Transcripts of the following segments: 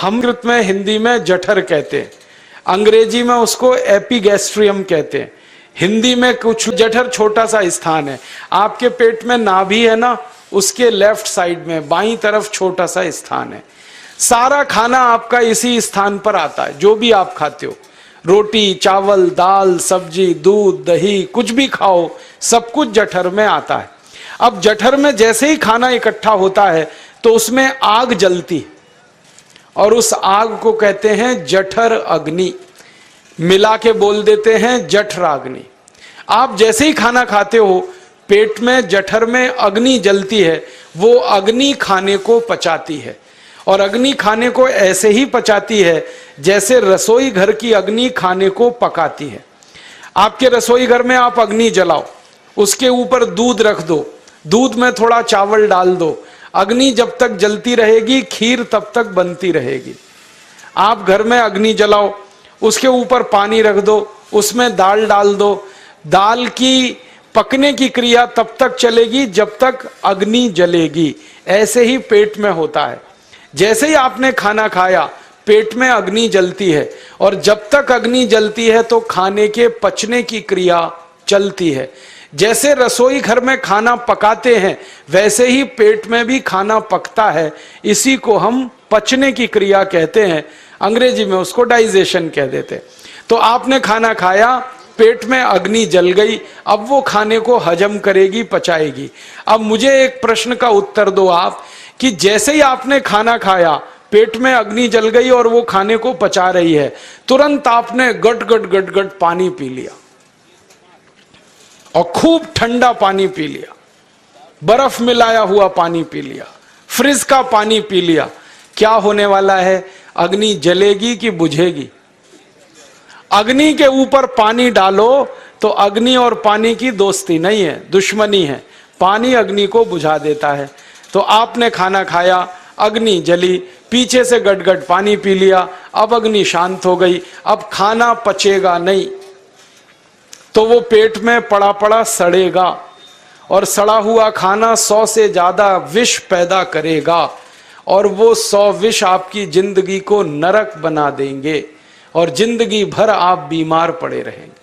संस्कृत में, हिंदी में जठर कहते हैं, अंग्रेजी में उसको एपिगैस्ट्रियम कहते हैं। हिंदी में कुछ जठर छोटा सा स्थान है, आपके पेट में नाभि है ना, उसके लेफ्ट साइड में बाईं तरफ छोटा सा स्थान है। सारा खाना आपका इसी स्थान पर आता है, जो भी आप खाते हो, रोटी चावल दाल सब्जी दूध दही कुछ भी खाओ, सब कुछ जठर में आता है। अब जठर में जैसे ही खाना इकट्ठा होता है तो उसमें आग जलती है, और उस आग को कहते हैं जठर अग्नि, मिला के बोल देते हैं जठराग्नि। आप जैसे ही खाना खाते हो, पेट में जठर में अग्नि जलती है, वो अग्नि खाने को पचाती है, और अग्नि खाने को ऐसे ही पचाती है जैसे रसोई घर की अग्नि खाने को पकाती है। आपके रसोई घर में आप अग्नि जलाओ, उसके ऊपर दूध रख दो, दूध में थोड़ा चावल डाल दो, अग्नि जब तक जलती रहेगी खीर तब तक बनती रहेगी। आप घर में अग्नि जलाओ, उसके ऊपर पानी रख दो, उसमें दाल डाल दो, दाल की पकने की क्रिया तब तक चलेगी जब तक अग्नि जलेगी। ऐसे ही पेट में होता है, जैसे ही आपने खाना खाया पेट में अग्नि जलती है, और जब तक अग्नि जलती है तो खाने के पचने की क्रिया चलती है। जैसे रसोई घर में खाना पकाते हैं वैसे ही पेट में भी खाना पकता है, इसी को हम पचने की क्रिया कहते हैं, अंग्रेजी में उसको डाइजेशन कह देते हैं। तो आपने खाना खाया, पेट में अग्नि जल गई, अब वो खाने को हजम करेगी, पचाएगी। अब मुझे एक प्रश्न का उत्तर दो आप, कि जैसे ही आपने खाना खाया पेट में अग्नि जल गई और वो खाने को पचा रही है, तुरंत आपने गट गट गट गट पानी पी लिया, और खूब ठंडा पानी पी लिया, बर्फ मिलाया हुआ पानी पी लिया, फ्रिज का पानी पी लिया। क्या होने वाला है? अग्नि जलेगी कि बुझेगी? अग्नि के ऊपर पानी डालो तो अग्नि और पानी की दोस्ती नहीं है, दुश्मनी है, पानी अग्नि को बुझा देता है। तो आपने खाना खाया, अग्नि जली, पीछे से गटगट पानी पी लिया, अब अग्नि शांत हो गई, अब खाना पचेगा नहीं, तो वो पेट में पड़ा पड़ा सड़ेगा, और सड़ा हुआ खाना 100 से ज्यादा विष पैदा करेगा, और वो 100 विष आपकी जिंदगी को नरक बना देंगे, और जिंदगी भर आप बीमार पड़े रहेंगे।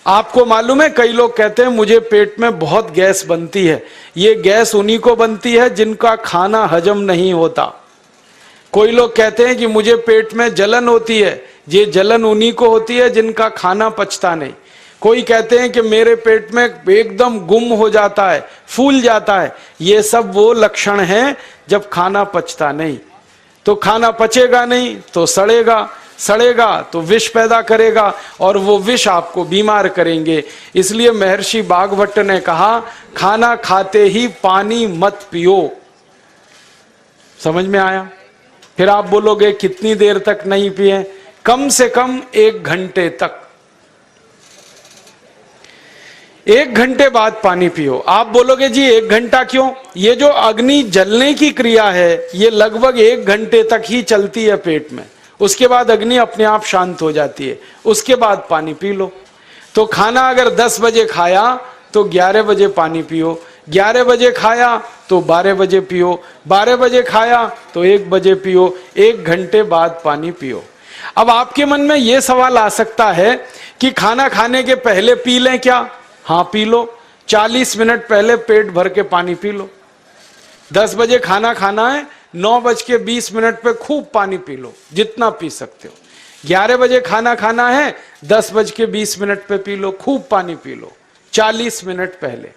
आपको मालूम है, कई लोग कहते हैं मुझे पेट में बहुत गैस बनती है। ये गैस उन्हीं को बनती है जिनका खाना हजम नहीं होता। कोई लोग कहते हैं कि मुझे पेट में जलन होती है, ये जलन उन्हीं को होती है जिनका खाना पचता नहीं। कोई कहते हैं कि मेरे पेट में एकदम गुम हो जाता है, फूल जाता है, ये सब वो लक्षण हैं जब खाना पचता नहीं। तो खाना पचेगा नहीं तो सड़ेगा, सड़ेगा तो विष पैदा करेगा, और वो विष आपको बीमार करेंगे। इसलिए महर्षि भागवत ने कहा, खाना खाते ही पानी मत पियो। समझ में आया? फिर आप बोलोगे कितनी देर तक नहीं पिए? कम से कम 1 घंटे तक। 1 घंटे बाद पानी पियो। आप बोलोगे जी 1 घंटा क्यों? ये जो अग्नि जलने की क्रिया है ये लगभग 1 घंटे तक ही चलती है पेट में, उसके बाद अग्नि अपने आप शांत हो जाती है, उसके बाद पानी पी लो। तो खाना अगर 10 बजे खाया तो 11 बजे पानी पियो, 11 बजे खाया तो 12 बजे पियो, 12 बजे खाया तो 1 बजे पियो, 1 घंटे बाद पानी पियो। अब आपके मन में यह सवाल आ सकता है कि खाना खाने के पहले पी लें क्या? हाँ पी लो, 40 मिनट पहले पेट भर के पानी पी लो। 10 बजे खाना खाना है, 9:20 पे खूब पानी पी लो, जितना पी सकते हो। 11 बजे खाना खाना है, 10:20 पे पी लो, खूब पानी पी लो, 40 मिनट पहले।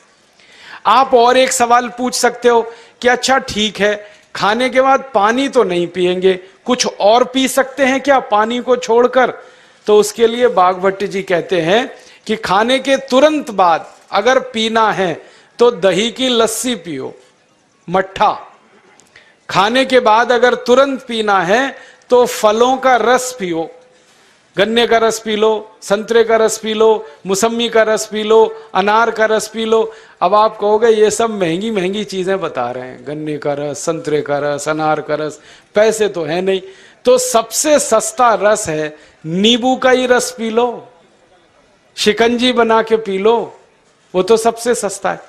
आप और एक सवाल पूछ सकते हो कि अच्छा ठीक है, खाने के बाद पानी तो नहीं पिएंगे, कुछ और पी सकते हैं क्या पानी को छोड़कर? तो उसके लिए भागवत जी कहते हैं कि खाने के तुरंत बाद अगर पीना है तो दही की लस्सी पियो, मट्ठा। खाने के बाद अगर तुरंत पीना है तो फलों का रस पियो, गन्ने का रस पी लो, संतरे का रस पी लो, मौसमी का रस पी लो, अनार का रस पी लो। अब आप कहोगे ये सब महंगी महंगी चीजें बता रहे हैं, गन्ने का रस, संतरे का रस, अनार का रस, पैसे तो है नहीं। तो सबसे सस्ता रस है नींबू का ही रस पी लो, शिकंजी बना के पी लो, वो तो सबसे सस्ता है।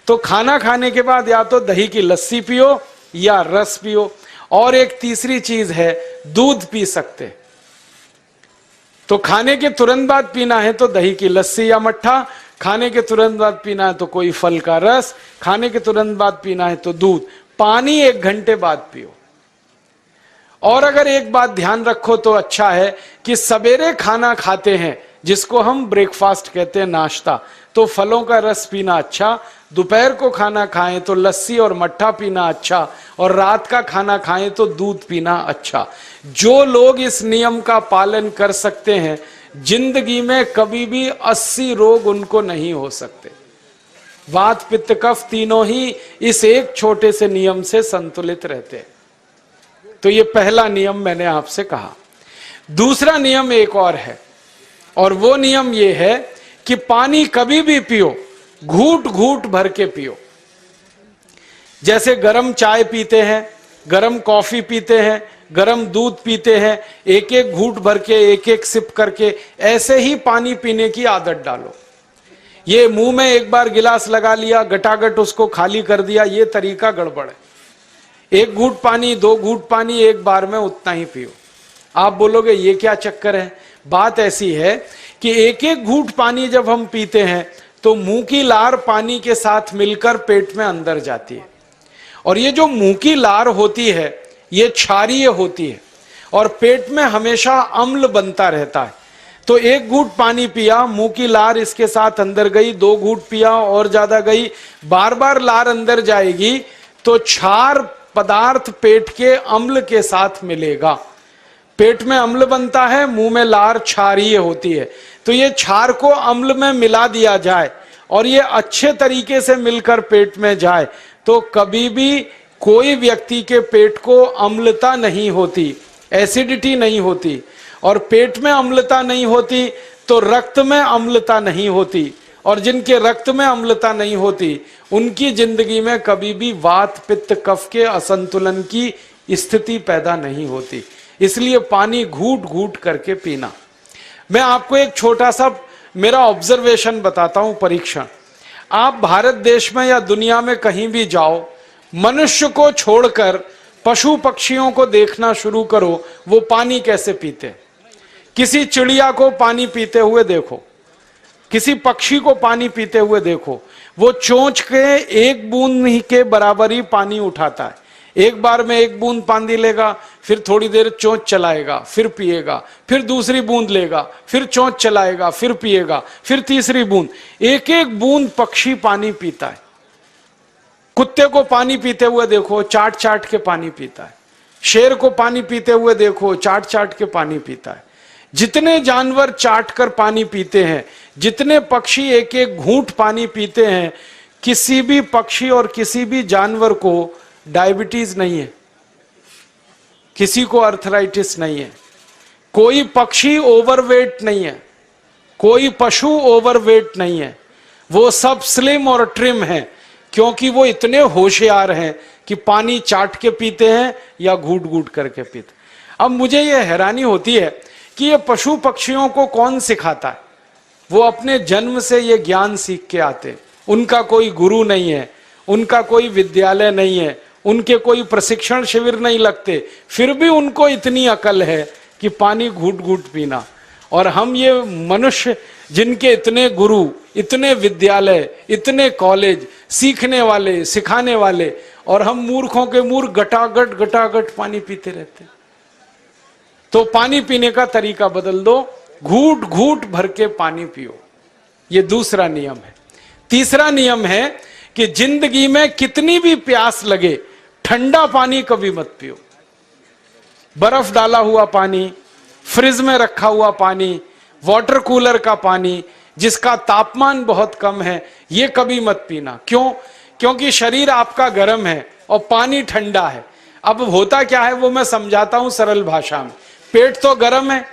तो खाना खाने के बाद या तो दही की लस्सी पियो या रस पियो। और एक तीसरी चीज है, दूध पी सकते। तो खाने के तुरंत बाद पीना है तो दही की लस्सी या मट्ठा, खाने के तुरंत बाद पीना है तो कोई फल का रस, खाने के तुरंत बाद पीना है तो दूध। पानी 1 घंटे बाद पियो। और अगर एक बात ध्यान रखो तो अच्छा है कि सवेरे खाना खाते हैं जिसको हम ब्रेकफास्ट कहते हैं, नाश्ता, तो फलों का रस पीना अच्छा। दोपहर को खाना खाएं तो लस्सी और मट्ठा पीना अच्छा, और रात का खाना खाएं तो दूध पीना अच्छा। जो लोग इस नियम का पालन कर सकते हैं, जिंदगी में कभी भी 80 रोग उनको नहीं हो सकते। वात पित्त कफ तीनों ही इस एक छोटे से नियम से संतुलित रहते हैं। तो ये पहला नियम मैंने आपसे कहा। दूसरा नियम एक और है, और वो नियम ये है कि पानी कभी भी पियो, घूट घूट भर के पियो। जैसे गरम चाय पीते हैं, गरम कॉफी पीते हैं, गरम दूध पीते हैं, एक एक घूट भर के, एक एक सिप करके, ऐसे ही पानी पीने की आदत डालो। ये मुंह में एक बार गिलास लगा लिया, गटागट उसको खाली कर दिया, ये तरीका गड़बड़ है। 1 घूट पानी, 2 घूट पानी एक बार में उतना ही पियो। आप बोलोगे ये क्या चक्कर है? बात ऐसी है कि एक एक घूट पानी जब हम पीते हैं तो मुंह की लार पानी के साथ मिलकर पेट में अंदर जाती है, और ये जो मुंह की लार होती है ये क्षारीय होती है, और पेट में हमेशा अम्ल बनता रहता है। तो 1 घूट पानी पिया, मुंह की लार इसके साथ अंदर गई, 2 घूट पिया और ज्यादा गई, बार बार लार अंदर जाएगी तो क्षार पदार्थ पेट के अम्ल के साथ मिलेगा। पेट में अम्ल बनता है, मुंह में लार क्षारीय होती है। तो ये क्षार को अम्ल में मिला दिया जाए और ये अच्छे तरीके से मिलकर पेट में जाए तो कभी भी कोई व्यक्ति के पेट को अम्लता नहीं होती, एसिडिटी नहीं होती। और पेट में अम्लता नहीं होती तो रक्त में अम्लता नहीं होती, और जिनके रक्त में अम्लता नहीं होती उनकी जिंदगी में कभी भी वात पित्त कफ के असंतुलन की स्थिति पैदा नहीं होती। इसलिए पानी घूट घूट करके पीना। मैं आपको एक छोटा सा मेरा ऑब्जर्वेशन बताता हूं, परीक्षण। आप भारत देश में या दुनिया में कहीं भी जाओ, मनुष्य को छोड़कर पशु पक्षियों को देखना शुरू करो, वो पानी कैसे पीते। किसी चिड़िया को पानी पीते हुए देखो, किसी पक्षी को पानी पीते हुए देखो, वो चोंच के 1 बूंद ही के बराबर ही पानी उठाता है। एक बार में 1 बूंद पानी लेगा, फिर थोड़ी देर चोंच चलाएगा, फिर पिएगा, फिर दूसरी बूंद लेगा, फिर चोंच चलाएगा, फिर पिएगा, फिर तीसरी बूंद। एक एक बूंद पक्षी पानी पीता है। कुत्ते को पानी पीते हुए देखो, चाट चाट के पानी पीता है। शेर को पानी पीते हुए देखो, चाट चाट के पानी पीता है। जितने जानवर चाट कर पानी पीते हैं, जितने पक्षी एक एक घूंट पानी पीते हैं, किसी भी पक्षी और किसी भी जानवर को डायबिटीज नहीं है, किसी को अर्थराइटिस नहीं है, कोई पक्षी ओवरवेट नहीं है, कोई पशु ओवरवेट नहीं है। वो सब स्लिम और ट्रिम हैं, क्योंकि वो इतने होशियार हैं कि पानी चाट के पीते हैं या घूट घूट करके पीते। अब मुझे ये हैरानी होती है कि ये पशु पक्षियों को कौन सिखाता है? वो अपने जन्म से ये ज्ञान सीख के आते। उनका कोई गुरु नहीं है, उनका कोई विद्यालय नहीं है, उनके कोई प्रशिक्षण शिविर नहीं लगते, फिर भी उनको इतनी अकल है कि पानी घूट घूट पीना। और हम ये मनुष्य जिनके इतने गुरु, इतने विद्यालय, इतने कॉलेज, सीखने वाले, सिखाने वाले, और हम मूर्खों के मूर्ख गटागट गटागट पानी पीते रहते। तो पानी पीने का तरीका बदल दो, घूट घूट भर के पानी पियो। ये दूसरा नियम है। तीसरा नियम है कि जिंदगी में कितनी भी प्यास लगे, ठंडा पानी कभी मत पियो। बर्फ डाला हुआ पानी, फ्रिज में रखा हुआ पानी, वाटर कूलर का पानी जिसका तापमान बहुत कम है, ये कभी मत पीना। क्यों? क्योंकि शरीर आपका गर्म है और पानी ठंडा है। अब होता क्या है वो मैं समझाता हूं सरल भाषा में। पेट तो गर्म है,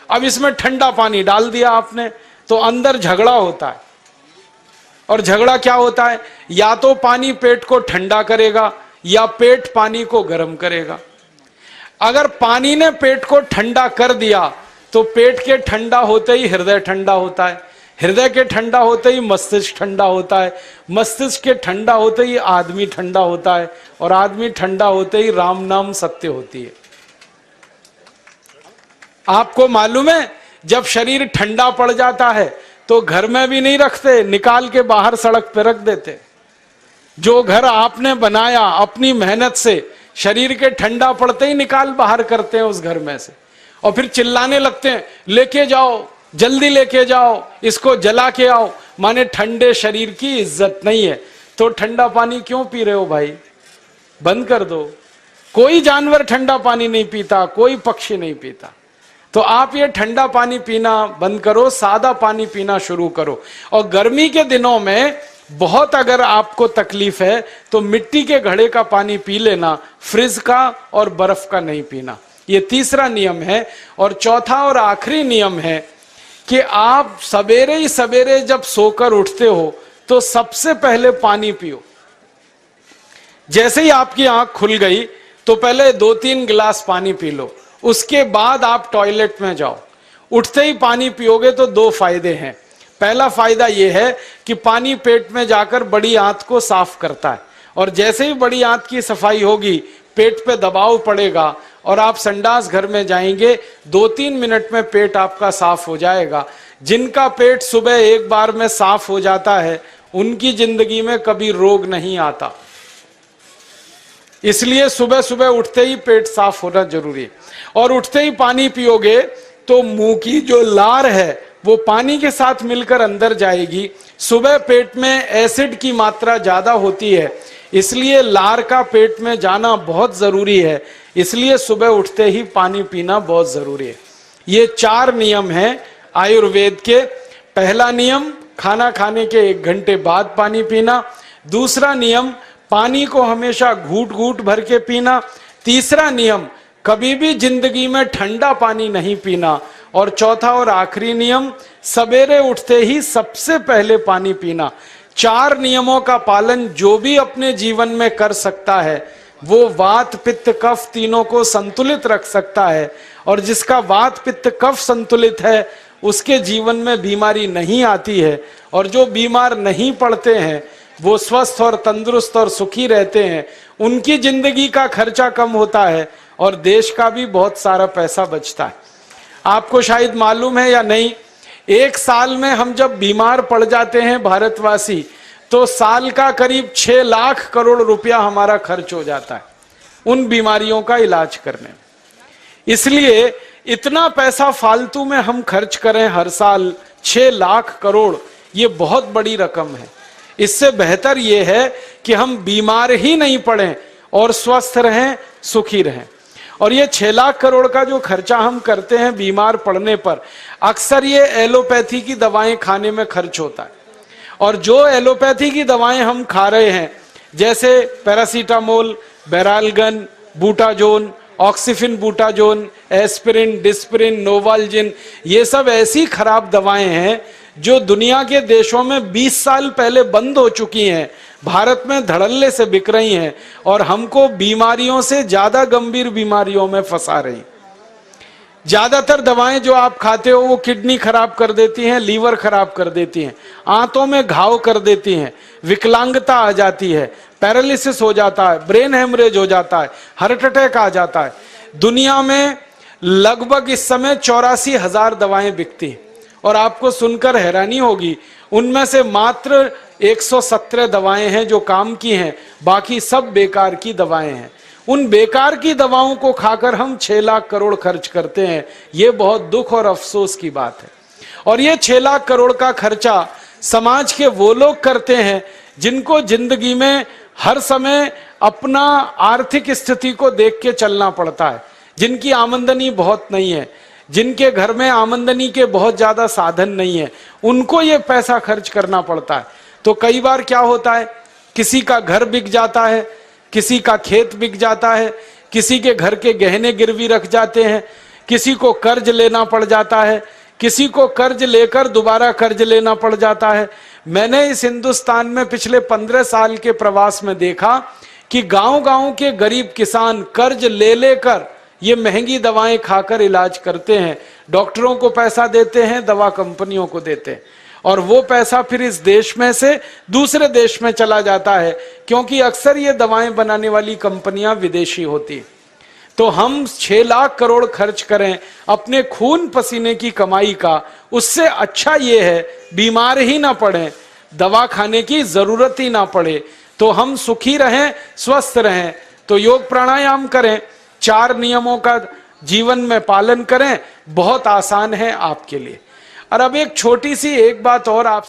अब इसमें ठंडा पानी डाल दिया आपने, तो अंदर झगड़ा होता है। और झगड़ा क्या होता है? या तो पानी पेट को ठंडा करेगा या पेट पानी को गर्म करेगा। अगर पानी ने पेट को ठंडा कर दिया तो पेट के ठंडा होते ही हृदय ठंडा होता है, हृदय के ठंडा होते ही मस्तिष्क ठंडा होता है, मस्तिष्क के ठंडा होते ही आदमी ठंडा होता है, और आदमी ठंडा होते ही राम नाम सत्य होती है। आपको मालूम है, जब शरीर ठंडा पड़ जाता है तो घर में भी नहीं रखते, निकाल के बाहर सड़क पे रख देते। जो घर आपने बनाया अपनी मेहनत से, शरीर के ठंडा पड़ते ही निकाल बाहर करते हैं उस घर में से, और फिर चिल्लाने लगते हैं, लेके जाओ, जल्दी लेके जाओ, इसको जला के आओ। माने ठंडे शरीर की इज्जत नहीं है। तो ठंडा पानी क्यों पी रहे हो भाई? बंद कर दो। कोई जानवर ठंडा पानी नहीं पीता, कोई पक्षी नहीं पीता। तो आप ये ठंडा पानी पीना बंद करो, सादा पानी पीना शुरू करो। और गर्मी के दिनों में बहुत अगर आपको तकलीफ है तो मिट्टी के घड़े का पानी पी लेना, फ्रिज का और बर्फ का नहीं पीना। ये तीसरा नियम है। और चौथा और आखिरी नियम है कि आप सवेरे ही सवेरे जब सोकर उठते हो तो सबसे पहले पानी पियो। जैसे ही आपकी आंख खुल गई तो पहले 2-3 गिलास पानी पी लो, उसके बाद आप टॉयलेट में जाओ। उठते ही पानी पियोगे तो 2 फायदे हैं। पहला फायदा यह है कि पानी पेट में जाकर बड़ी आंत को साफ करता है, और जैसे ही बड़ी आंत की सफाई होगी पेट पे दबाव पड़ेगा और आप संडास घर में जाएंगे, 2-3 मिनट में पेट आपका साफ हो जाएगा। जिनका पेट सुबह एक बार में साफ हो जाता है उनकी जिंदगी में कभी रोग नहीं आता। इसलिए सुबह सुबह उठते ही पेट साफ होना जरूरी है। और उठते ही पानी पियोगे तो मुंह की जो लार है वो पानी के साथ मिलकर अंदर जाएगी। सुबह पेट में एसिड की मात्रा ज्यादा होती है, इसलिए लार का पेट में जाना बहुत जरूरी है। इसलिए सुबह उठते ही पानी पीना बहुत जरूरी है। ये 4 नियम हैं आयुर्वेद के। पहला नियम, खाना खाने के 1 घंटे बाद पानी पीना। दूसरा नियम, पानी को हमेशा घूट घूट भर के पीना। तीसरा नियम, कभी भी जिंदगी में ठंडा पानी नहीं पीना। और चौथा और आखिरी नियम, सवेरे उठते ही सबसे पहले पानी पीना। 4 नियमों का पालन जो भी अपने जीवन में कर सकता है वो वात पित्त कफ तीनों को संतुलित रख सकता है। और जिसका वात पित्त कफ संतुलित है उसके जीवन में बीमारी नहीं आती है। और जो बीमार नहीं पड़ते हैं वो स्वस्थ और तंदुरुस्त और सुखी रहते हैं। उनकी जिंदगी का खर्चा कम होता है और देश का भी बहुत सारा पैसा बचता है। आपको शायद मालूम है या नहीं, 1 साल में हम जब बीमार पड़ जाते हैं भारतवासी, तो साल का करीब 6 लाख करोड़ रुपया हमारा खर्च हो जाता है उन बीमारियों का इलाज करने में। इसलिए इतना पैसा फालतू में हम खर्च करें हर साल 6 लाख करोड़, ये बहुत बड़ी रकम है। इससे बेहतर यह है कि हम बीमार ही नहीं पड़ें और स्वस्थ रहें, सुखी रहें। और ये 6 लाख करोड़ का जो खर्चा हम करते हैं बीमार पड़ने पर, अक्सर ये एलोपैथी की दवाएं खाने में खर्च होता है। और जो एलोपैथी की दवाएं हम खा रहे हैं, जैसे paracetamol, Baralgan, Butazone, oxyphenbutazone, aspirin, Disprin, Novalgin, ये सब ऐसी खराब दवाएं हैं जो दुनिया के देशों में 20 साल पहले बंद हो चुकी हैं, भारत में धड़ल्ले से बिक रही हैं और हमको बीमारियों से ज्यादा गंभीर बीमारियों में फंसा रही। ज्यादातर दवाएं जो आप खाते हो वो किडनी खराब कर देती हैं, लीवर खराब कर देती हैं, आंतों में घाव कर देती हैं, विकलांगता आ जाती है, पैरालिसिस हो जाता है, ब्रेन हेमरेज हो जाता है, हार्ट अटैक आ जाता है। दुनिया में लगभग इस समय 84,000 दवाएं बिकती हैं। और आपको सुनकर हैरानी होगी, उनमें से मात्र 117 दवाएं हैं जो काम की हैं, बाकी सब बेकार की दवाएं हैं। उन बेकार की दवाओं को खाकर हम 6 लाख करोड़ खर्च करते हैं। ये बहुत दुख और अफसोस की बात है। और ये 6 लाख करोड़ का खर्चा समाज के वो लोग करते हैं जिनको जिंदगी में हर समय अपना आर्थिक स्थिति को देख के चलना पड़ता है, जिनकी आमदनी बहुत नहीं है, जिनके घर में आमदनी के बहुत ज्यादा साधन नहीं है, उनको ये पैसा खर्च करना पड़ता है। तो कई बार क्या होता है, किसी का घर बिक जाता है, किसी का खेत बिक जाता है, किसी के घर के गहने गिरवी रख जाते हैं, किसी को कर्ज लेना पड़ जाता है, किसी को कर्ज लेकर दोबारा कर्ज लेना पड़ जाता है। मैंने इस हिंदुस्तान में पिछले 15 साल के प्रवास में देखा कि गांव-गांव के गरीब किसान कर्ज ले लेकर ये महंगी दवाएं खाकर इलाज करते हैं, डॉक्टरों को पैसा देते हैं, दवा कंपनियों को देते हैं। और वो पैसा फिर इस देश में से दूसरे देश में चला जाता है, क्योंकि अक्सर ये दवाएं बनाने वाली कंपनियां विदेशी होती हैं। तो हम 6 लाख करोड़ खर्च करें अपने खून पसीने की कमाई का, उससे अच्छा ये है बीमार ही ना पड़े, दवा खाने की जरूरत ही ना पड़े, तो हम सुखी रहें, स्वस्थ रहें। तो योग प्राणायाम करें, 4 नियमों का जीवन में पालन करें, बहुत आसान है आपके लिए। और अब एक छोटी सी एक बात और आप,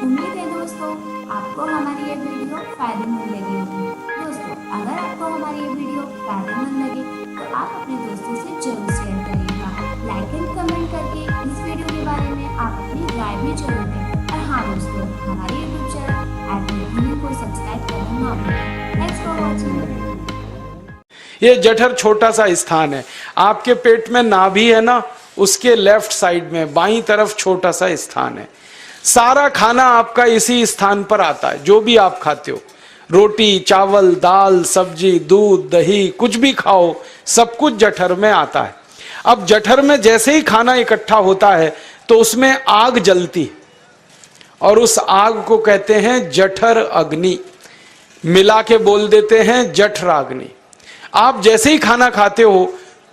उम्मीद है दोस्तों आपको हमारी ये वीडियो फायदेमंद लगी होगी। दोस्तों अगर आपको हमारी ये वीडियो फायदेमंद लगे तो आप अपने दोस्तों से जरूर शेयर करिएगा। लाइक एंड कमेंट करके इस वीडियो के बारे में आप अपनी राय भी जरूर दें। और हाँ दोस्तों, हमारे यूट्यूब चैनल को सब्सक्राइब करना ना भूलें। Thanks for watching. ये जठर छोटा सा स्थान है, आपके पेट में नाभि है ना, उसके लेफ्ट साइड में बाईं तरफ छोटा सा स्थान है। सारा खाना आपका इसी स्थान पर आता है, जो भी आप खाते हो, रोटी चावल दाल सब्जी दूध दही कुछ भी खाओ, सब कुछ जठर में आता है। अब जठर में जैसे ही खाना इकट्ठा होता है तो उसमें आग जलती है, और उस आग को कहते हैं जठर अग्नि, मिला के बोल देते हैं जठराग्नि। आप जैसे ही खाना खाते हो,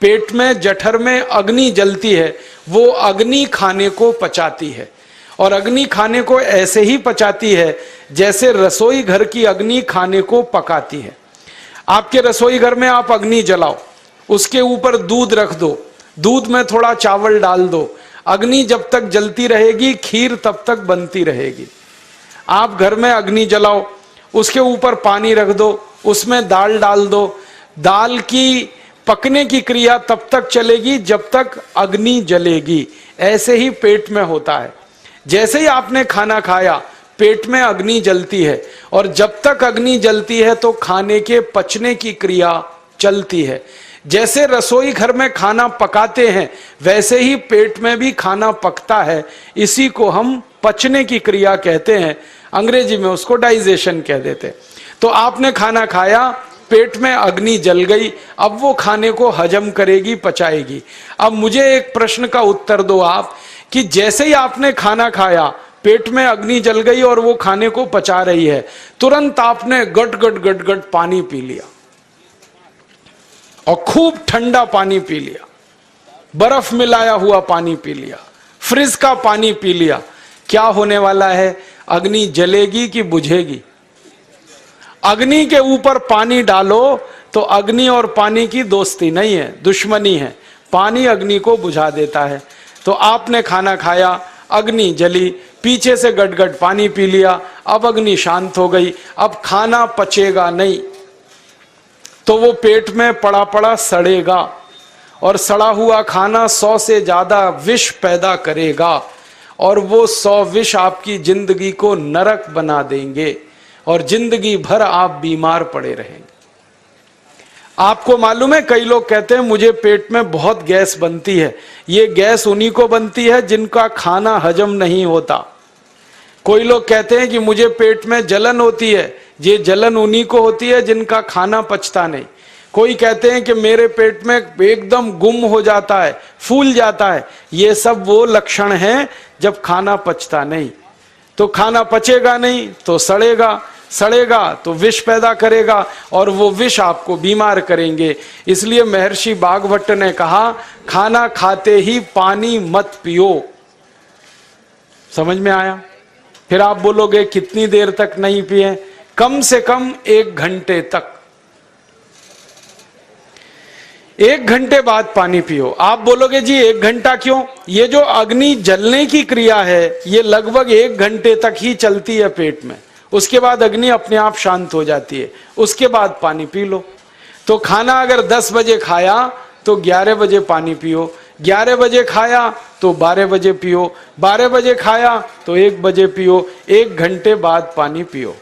पेट में जठर में अग्नि जलती है, वो अग्नि खाने को पचाती है। और अग्नि खाने को ऐसे ही पचाती है जैसे रसोई घर की अग्नि खाने को पकाती है। आपके रसोई घर में आप अग्नि जलाओ, उसके ऊपर दूध रख दो, दूध में थोड़ा चावल डाल दो, अग्नि जब तक जलती रहेगी खीर तब तक बनती रहेगी। आप घर में अग्नि जलाओ, उसके ऊपर पानी रख दो, उसमें दाल डाल दो, दाल की पकने की क्रिया तब तक चलेगी जब तक अग्नि जलेगी। ऐसे ही पेट में होता है, जैसे ही आपने खाना खाया पेट में अग्नि जलती है, और जब तक अग्नि जलती है तो खाने के पचने की क्रिया चलती है। जैसे रसोई घर में खाना पकाते हैं वैसे ही पेट में भी खाना पकता है, इसी को हम पचने की क्रिया कहते हैं, अंग्रेजी में उसको डाइजेशन कह देते हैं। तो आपने खाना खाया, पेट में अग्नि जल गई, अब वो खाने को हजम करेगी, पचाएगी। अब मुझे एक प्रश्न का उत्तर दो आप, कि जैसे ही आपने खाना खाया पेट में अग्नि जल गई और वो खाने को पचा रही है, तुरंत आपने गट गट गट गट पानी पी लिया, और खूब ठंडा पानी पी लिया, बर्फ मिलाया हुआ पानी पी लिया, फ्रिज का पानी पी लिया, क्या होने वाला है? अग्नि जलेगी कि बुझेगी? अग्नि के ऊपर पानी डालो तो अग्नि और पानी की दोस्ती नहीं है, दुश्मनी है, पानी अग्नि को बुझा देता है। तो आपने खाना खाया, अग्नि जली, पीछे से गटगट पानी पी लिया, अब अग्नि शांत हो गई, अब खाना पचेगा नहीं, तो वो पेट में पड़ा पड़ा सड़ेगा, और सड़ा हुआ खाना 100 से ज्यादा विष पैदा करेगा, और वो 100 विष आपकी जिंदगी को नरक बना देंगे, और जिंदगी भर आप बीमार पड़े रहेंगे। आपको मालूम है, कई लोग कहते हैं मुझे पेट में बहुत गैस बनती है। ये गैस उन्हीं को बनती है जिनका खाना हजम नहीं होता। कोई लोग कहते हैं कि मुझे पेट में जलन होती है, ये जलन उन्हीं को होती है जिनका खाना पचता नहीं। कोई कहते हैं कि मेरे पेट में एकदम गुम हो जाता है, फूल जाता है, ये सब वो लक्षण हैं जब खाना पचता नहीं। तो खाना पचेगा नहीं तो सड़ेगा, सड़ेगा तो विष पैदा करेगा, और वो विष आपको बीमार करेंगे। इसलिए महर्षि बागभट्ट ने कहा, खाना खाते ही पानी मत पियो। समझ में आया? फिर आप बोलोगे कितनी देर तक नहीं पिए? कम से कम 1 घंटे तक, 1 घंटे बाद पानी पियो। आप बोलोगे जी 1 घंटा क्यों? ये जो अग्नि जलने की क्रिया है ये लगभग 1 घंटे तक ही चलती है पेट में, उसके बाद अग्नि अपने आप शांत हो जाती है, उसके बाद पानी पी लो। तो खाना अगर 10 बजे खाया तो 11 बजे पानी पियो, 11 बजे खाया तो 12 बजे पियो, 12 बजे खाया तो 1 बजे पियो, 1 घंटे बाद पानी पियो।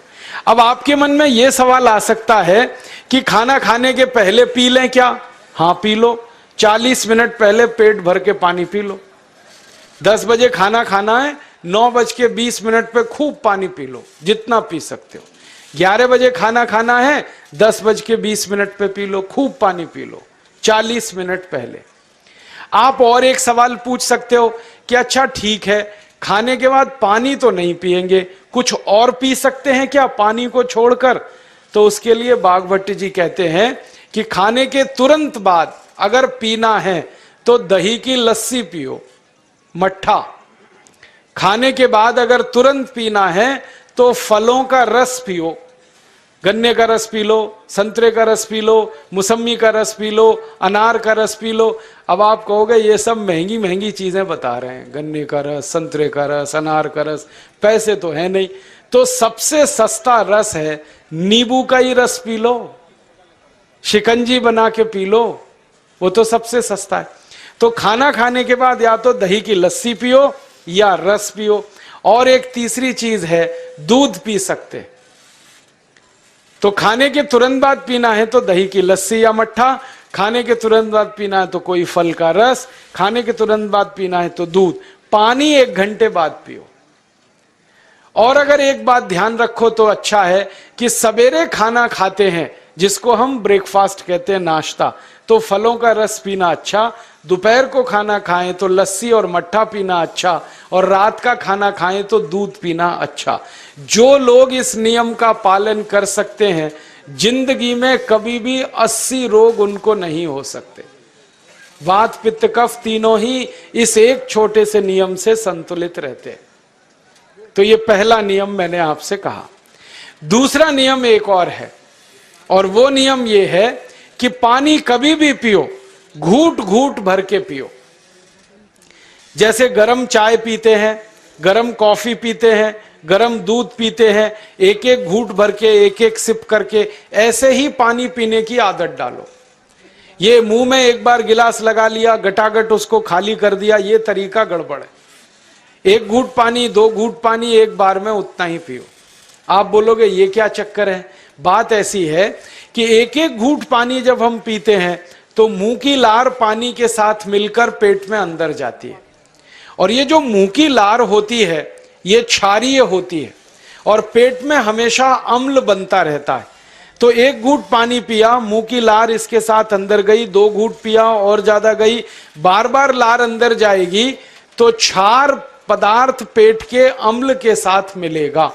अब आपके मन में यह सवाल आ सकता है कि खाना खाने के पहले पी लें क्या? हाँ पी लो, 40 मिनट पहले पेट भर के पानी पी लो। 10 बजे खाना खाना है, 9:20 पे खूब पानी पी लो, जितना पी सकते हो। 11 बजे खाना खाना है, 10:20 पे पी लो, खूब पानी पी लो, 40 मिनट पहले। आप और एक सवाल पूछ सकते हो कि अच्छा ठीक है, खाने के बाद पानी तो नहीं पिएंगे, कुछ और पी सकते हैं क्या पानी को छोड़कर? तो उसके लिए बागभट्ट जी कहते हैं कि खाने के तुरंत बाद अगर पीना है तो दही की लस्सी पियो, मट्ठा। खाने के बाद अगर तुरंत पीना है तो फलों का रस पियो, गन्ने का रस पी लो, संतरे का रस पी लो, मौसमी का रस पी लो, अनार का रस पी लो। अब आप कहोगे ये सब महंगी महंगी चीजें बता रहे हैं, गन्ने का रस, संतरे का रस, अनार का रस, पैसे तो है नहीं। तो सबसे सस्ता रस है नींबू का ही रस पी लो, शिकंजी बना के पी लो, वो तो सबसे सस्ता है। तो खाना खाने के बाद या तो दही की लस्सी पियो या रस पियो। और एक तीसरी चीज है, दूध पी सकते। तो खाने के तुरंत बाद पीना है तो दही की लस्सी या मट्ठा, खाने के तुरंत बाद पीना है तो कोई फल का रस, खाने के तुरंत बाद पीना है तो दूध। पानी 1 घंटे बाद पियो। और अगर एक बात ध्यान रखो तो अच्छा है कि सवेरे खाना खाते हैं जिसको हम ब्रेकफास्ट कहते हैं, नाश्ता, तो फलों का रस पीना अच्छा, दोपहर को खाना खाएं तो लस्सी और मट्ठा पीना अच्छा, और रात का खाना खाएं तो दूध पीना अच्छा। जो लोग इस नियम का पालन कर सकते हैं जिंदगी में कभी भी 80 रोग उनको नहीं हो सकते। वात पित्त कफ तीनों ही इस एक छोटे से नियम से संतुलित रहते हैं। तो ये पहला नियम मैंने आपसे कहा। दूसरा नियम एक और है, और वो नियम ये है कि पानी कभी भी पियो, घूट घूट भर के पियो। जैसे गरम चाय पीते हैं, गरम कॉफी पीते हैं, गरम दूध पीते हैं, एक एक घूट भर के, एक एक सिप करके, ऐसे ही पानी पीने की आदत डालो। ये मुंह में एक बार गिलास लगा लिया, गटागट उसको खाली कर दिया, ये तरीका गड़बड़ है। 1 घूट पानी, 2 घूट पानी एक बार में उतना ही पियो। आप बोलोगे ये क्या चक्कर है? बात ऐसी है कि एक एक घूट पानी जब हम पीते हैं तो मुंह की लार पानी के साथ मिलकर पेट में अंदर जाती है, और ये जो मुंह की लार होती है ये क्षारीय होती है, और पेट में हमेशा अम्ल बनता रहता है। तो 1 घूट पानी पिया, मुंह की लार इसके साथ अंदर गई, 2 घूट पिया और ज्यादा गई, बार बार लार अंदर जाएगी तो क्षार पदार्थ पेट के अम्ल के साथ मिलेगा।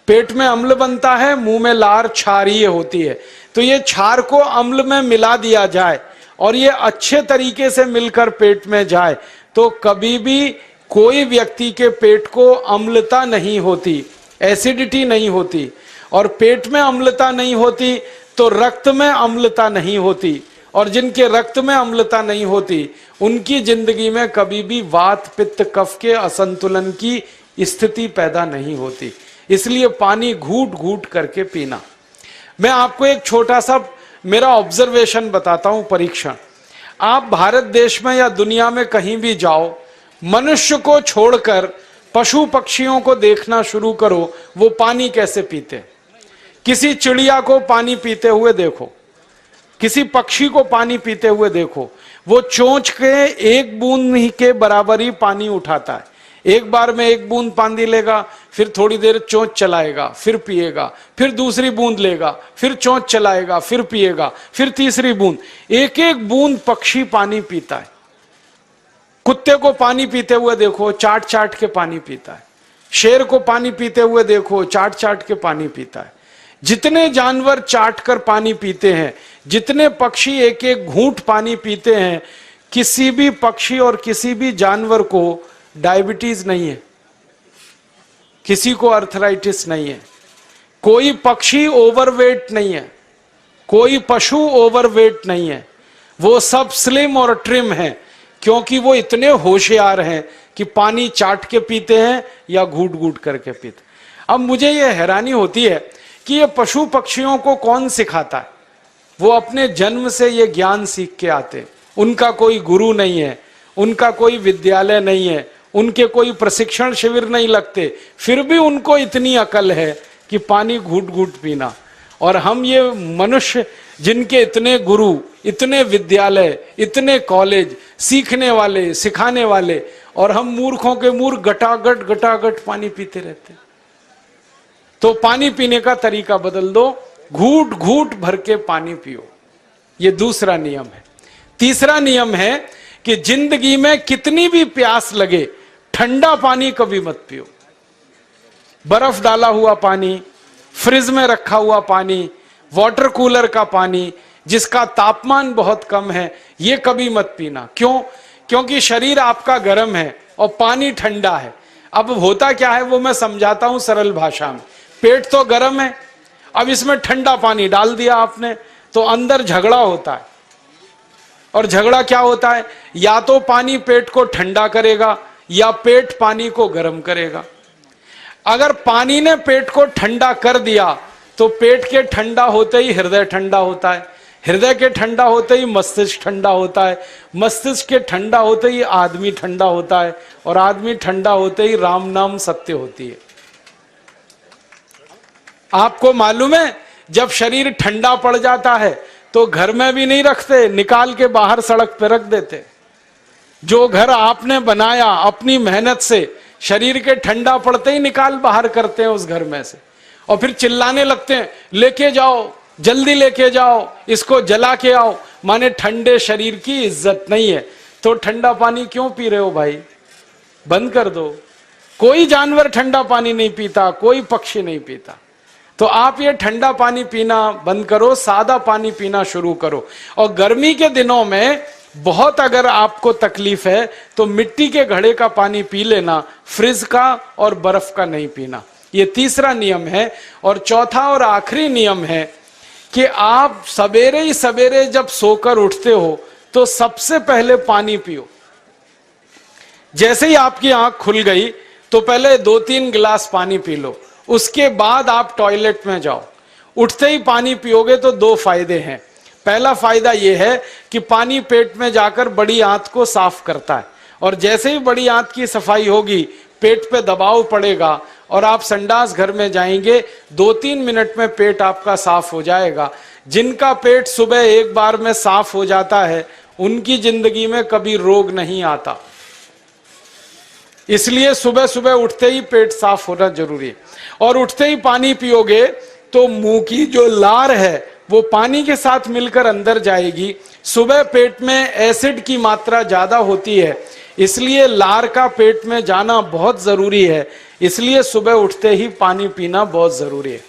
पेट में अम्ल बनता है, मुंह में लार क्षारीय होती है। तो ये क्षार को अम्ल में मिला दिया जाए और ये अच्छे तरीके से मिलकर पेट में जाए तो कभी भी कोई व्यक्ति के पेट को अम्लता नहीं होती, एसिडिटी नहीं होती। और पेट में अम्लता नहीं होती तो रक्त में अम्लता नहीं होती, और जिनके रक्त में अम्लता नहीं होती उनकी जिंदगी में कभी भी वात पित्त कफ के असंतुलन की स्थिति पैदा नहीं होती। इसलिए पानी घूट घूट करके पीना। मैं आपको एक छोटा सा मेरा ऑब्जर्वेशन बताता हूं, परीक्षण। आप भारत देश में या दुनिया में कहीं भी जाओ, मनुष्य को छोड़कर पशु पक्षियों को देखना शुरू करो, वो पानी कैसे पीते। किसी चिड़िया को पानी पीते हुए देखो, किसी पक्षी को पानी पीते हुए देखो, वो चोंच के 1 बूंद ही के बराबर ही पानी उठाता है। एक बार में 1 बूंद पानी लेगा, फिर थोड़ी देर चोंच चलाएगा, फिर पिएगा, फिर दूसरी बूंद लेगा, फिर चोंच चलाएगा, फिर पिएगा, फिर तीसरी बूंद। एक एक बूंद पक्षी पानी पीता है। कुत्ते को पानी पीते हुए देखो, चाट चाट के पानी पीता है। शेर को पानी पीते हुए देखो, चाट चाट के पानी पीता है। जितने जानवर चाट कर पानी पीते हैं, जितने पक्षी एक एक घूंट पानी पीते हैं, किसी भी पक्षी और किसी भी जानवर को डायबिटीज नहीं है, किसी को अर्थराइटिस नहीं है, कोई पक्षी ओवरवेट नहीं है, कोई पशु ओवरवेट नहीं है। वो सब स्लिम और ट्रिम है, क्योंकि वो इतने होशियार हैं कि पानी चाट के पीते हैं या घूट घूट करके पीते। अब मुझे ये हैरानी होती है कि ये पशु पक्षियों को कौन सिखाता है? वो अपने जन्म से ये ज्ञान सीख के आते। उनका कोई गुरु नहीं है, उनका कोई विद्यालय नहीं है, उनके कोई प्रशिक्षण शिविर नहीं लगते, फिर भी उनको इतनी अकल है कि पानी घूट घूट पीना। और हम ये मनुष्य जिनके इतने गुरु, इतने विद्यालय, इतने कॉलेज, सीखने वाले, सिखाने वाले, और हम मूर्खों के मूर्ख गटागट गटागट पानी पीते रहते। तो पानी पीने का तरीका बदल दो, घूट घूट भर के पानी पियो। ये दूसरा नियम है। तीसरा नियम है कि जिंदगी में कितनी भी प्यास लगे, ठंडा पानी कभी मत पियो। बर्फ डाला हुआ पानी, फ्रिज में रखा हुआ पानी, वाटर कूलर का पानी जिसका तापमान बहुत कम है, ये कभी मत पीना। क्यों? क्योंकि शरीर आपका गर्म है और पानी ठंडा है। अब होता क्या है वो मैं समझाता हूं सरल भाषा में। पेट तो गर्म है, अब इसमें ठंडा पानी डाल दिया आपने, तो अंदर झगड़ा होता है। और झगड़ा क्या होता है? या तो पानी पेट को ठंडा करेगा या पेट पानी को गर्म करेगा। अगर पानी ने पेट को ठंडा कर दिया तो पेट के ठंडा होते ही हृदय ठंडा होता है, हृदय के ठंडा होते ही मस्तिष्क ठंडा होता है, मस्तिष्क के ठंडा होते ही आदमी ठंडा होता है, और आदमी ठंडा होते ही राम नाम सत्य होती है। आपको मालूम है, जब शरीर ठंडा पड़ जाता है तो घर में भी नहीं रखते, निकाल के बाहर सड़क पे रख देते। जो घर आपने बनाया अपनी मेहनत से, शरीर के ठंडा पड़ते ही निकाल बाहर करते हैं उस घर में से, और फिर चिल्लाने लगते हैं, लेके जाओ, जल्दी लेके जाओ, इसको जला के आओ। माने ठंडे शरीर की इज्जत नहीं है। तो ठंडा पानी क्यों पी रहे हो भाई? बंद कर दो। कोई जानवर ठंडा पानी नहीं पीता, कोई पक्षी नहीं पीता। तो आप ये ठंडा पानी पीना बंद करो, सादा पानी पीना शुरू करो। और गर्मी के दिनों में बहुत अगर आपको तकलीफ है तो मिट्टी के घड़े का पानी पी लेना, फ्रिज का और बर्फ का नहीं पीना। ये तीसरा नियम है। और चौथा और आखिरी नियम है कि आप सवेरे ही सवेरे जब सोकर उठते हो तो सबसे पहले पानी पियो। जैसे ही आपकी आंख खुल गई तो पहले 2-3 गिलास पानी पी लो, उसके बाद आप टॉयलेट में जाओ। उठते ही पानी पियोगे तो 2 फायदे हैं। पहला फायदा यह है कि पानी पेट में जाकर बड़ी आंत को साफ करता है, और जैसे ही बड़ी आंत की सफाई होगी पेट पे दबाव पड़ेगा और आप संडास घर में जाएंगे, 2-3 मिनट में पेट आपका साफ हो जाएगा। जिनका पेट सुबह एक बार में साफ हो जाता है उनकी जिंदगी में कभी रोग नहीं आता। इसलिए सुबह सुबह उठते ही पेट साफ होना जरूरी है। और उठते ही पानी पियोगे तो मुंह की जो लार है वो पानी के साथ मिलकर अंदर जाएगी। सुबह पेट में एसिड की मात्रा ज्यादा होती है, इसलिए लार का पेट में जाना बहुत जरूरी है। इसलिए सुबह उठते ही पानी पीना बहुत जरूरी है।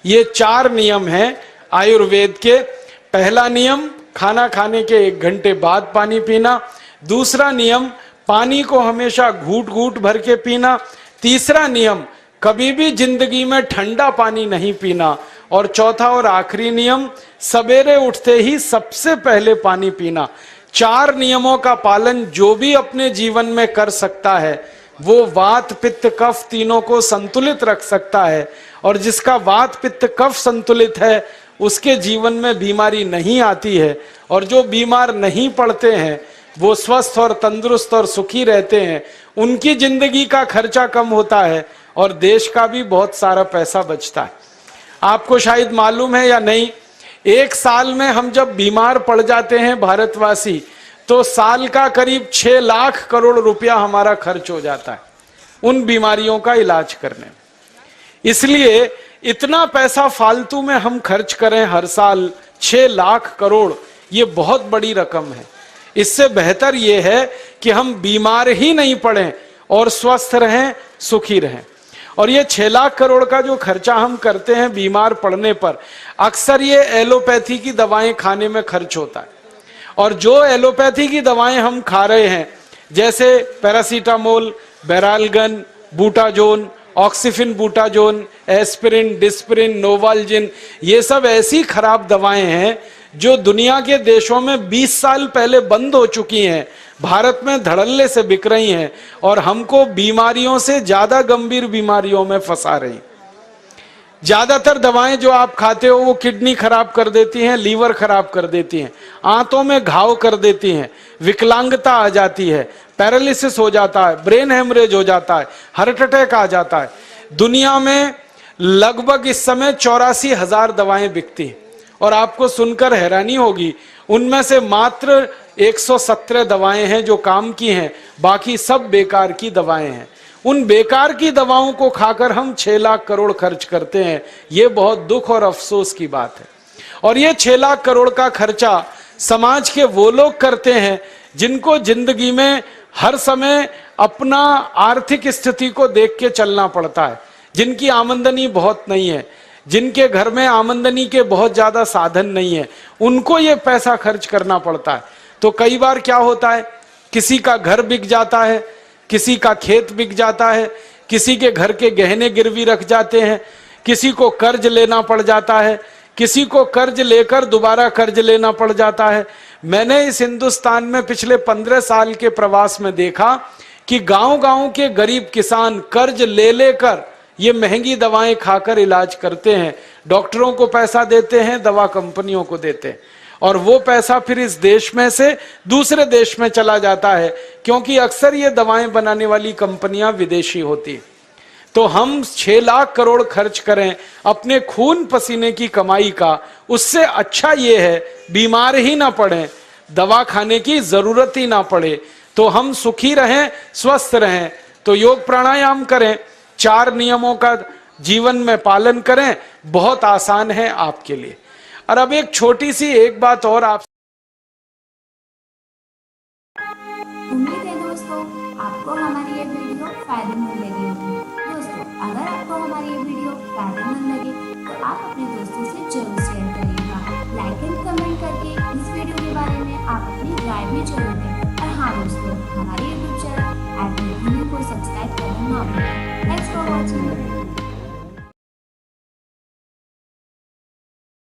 ये 4 नियम हैं आयुर्वेद के। पहला नियम, खाना खाने के 1 घंटे बाद पानी पीना। दूसरा नियम, पानी को हमेशा घूट घूट भर के पीना। तीसरा नियम, कभी भी जिंदगी में ठंडा पानी नहीं पीना। और चौथा और आखिरी नियम, सवेरे उठते ही सबसे पहले पानी पीना। 4 नियमों का पालन जो भी अपने जीवन में कर सकता है वो वात पित्त कफ तीनों को संतुलित रख सकता है। और जिसका वात पित्त कफ संतुलित है उसके जीवन में बीमारी नहीं आती है। और जो बीमार नहीं पड़ते हैं वो स्वस्थ और तंदुरुस्त और सुखी रहते हैं। उनकी जिंदगी का खर्चा कम होता है और देश का भी बहुत सारा पैसा बचता है। आपको शायद मालूम है या नहीं, 1 साल में हम जब बीमार पड़ जाते हैं भारतवासी, तो साल का करीब 6 लाख करोड़ रुपया हमारा खर्च हो जाता है उन बीमारियों का इलाज करने में। इसलिए इतना पैसा फालतू में हम खर्च करें हर साल 6 लाख करोड़, ये बहुत बड़ी रकम है। इससे बेहतर यह है कि हम बीमार ही नहीं पड़ें और स्वस्थ रहें, सुखी रहें। और ये 6 लाख करोड़ का जो खर्चा हम करते हैं बीमार पड़ने पर, अक्सर ये एलोपैथी की दवाएं खाने में खर्च होता है। और जो एलोपैथी की दवाएं हम खा रहे हैं, जैसे paracetamol, Baralgan, Butazone, oxyphenbutazone, aspirin, Disprin, Novalgin, ये सब ऐसी खराब दवाएं हैं जो दुनिया के देशों में 20 साल पहले बंद हो चुकी हैं, भारत में धड़ल्ले से बिक रही हैं और हमको बीमारियों से ज्यादा गंभीर बीमारियों में फंसा रही। ज्यादातर दवाएं जो आप खाते हो वो किडनी खराब कर देती हैं, लीवर खराब कर देती हैं, आंतों में घाव कर देती हैं, विकलांगता आ जाती है, पैरालिसिस हो जाता है, ब्रेन हेमरेज हो जाता है, हार्ट अटैक आ जाता है। दुनिया में लगभग इस समय 84,000 दवाएं बिकती हैं। और आपको सुनकर हैरानी होगी, उनमें से मात्र 117 दवाएं हैं जो काम की हैं, बाकी सब बेकार की दवाएं हैं। उन बेकार की दवाओं को खाकर हम 6 लाख करोड़ खर्च करते हैं। ये बहुत दुख और अफसोस की बात है। और ये 6 लाख करोड़ का खर्चा समाज के वो लोग करते हैं जिनको जिंदगी में हर समय अपना आर्थिक स्थिति को देख के चलना पड़ता है, जिनकी आमदनी बहुत नहीं है, जिनके घर में आमदनी के बहुत ज्यादा साधन नहीं है, उनको ये पैसा खर्च करना पड़ता है। तो कई बार क्या होता है, किसी का घर बिक जाता है, किसी का खेत बिक जाता है, किसी के घर के गहने गिरवी रख जाते हैं, किसी को कर्ज लेना पड़ जाता है, किसी को कर्ज लेकर दोबारा कर्ज लेना पड़ जाता है। मैंने इस हिंदुस्तान में पिछले 15 साल के प्रवास में देखा कि गांव-गांव के गरीब किसान कर्ज ले लेकर ये महंगी दवाएं खाकर इलाज करते हैं, डॉक्टरों को पैसा देते हैं, दवा कंपनियों को देते हैं, और वो पैसा फिर इस देश में से दूसरे देश में चला जाता है, क्योंकि अक्सर ये दवाएं बनाने वाली कंपनियां विदेशी होती। तो हम 6 लाख करोड़ खर्च करें अपने खून पसीने की कमाई का, उससे अच्छा ये है बीमार ही ना पड़े, दवा खाने की जरूरत ही ना पड़े, तो हम सुखी रहें, स्वस्थ रहें। तो योग प्राणायाम करें, 4 नियमों का जीवन में पालन करें, बहुत आसान है आपके लिए। और अब एक छोटी सी एक बात और आप, उम्मीद है दोस्तों आपको हमारी ये वीडियो फायदेमंद लगी होगी। दोस्तों अगर आपको हमारी ये वीडियो फायदेमंद लगे तो आप अपने दोस्तों से जरूर शेयर करिएगा। लाइक एंड कमेंट करके इस वीडियो के बारे में आप अपनी राय भी जरूर दें। और हाँ दोस्तों, हमारे यूट्यूब चैनल को सब्सक्राइब करना ना भूलें। Thanks for watching.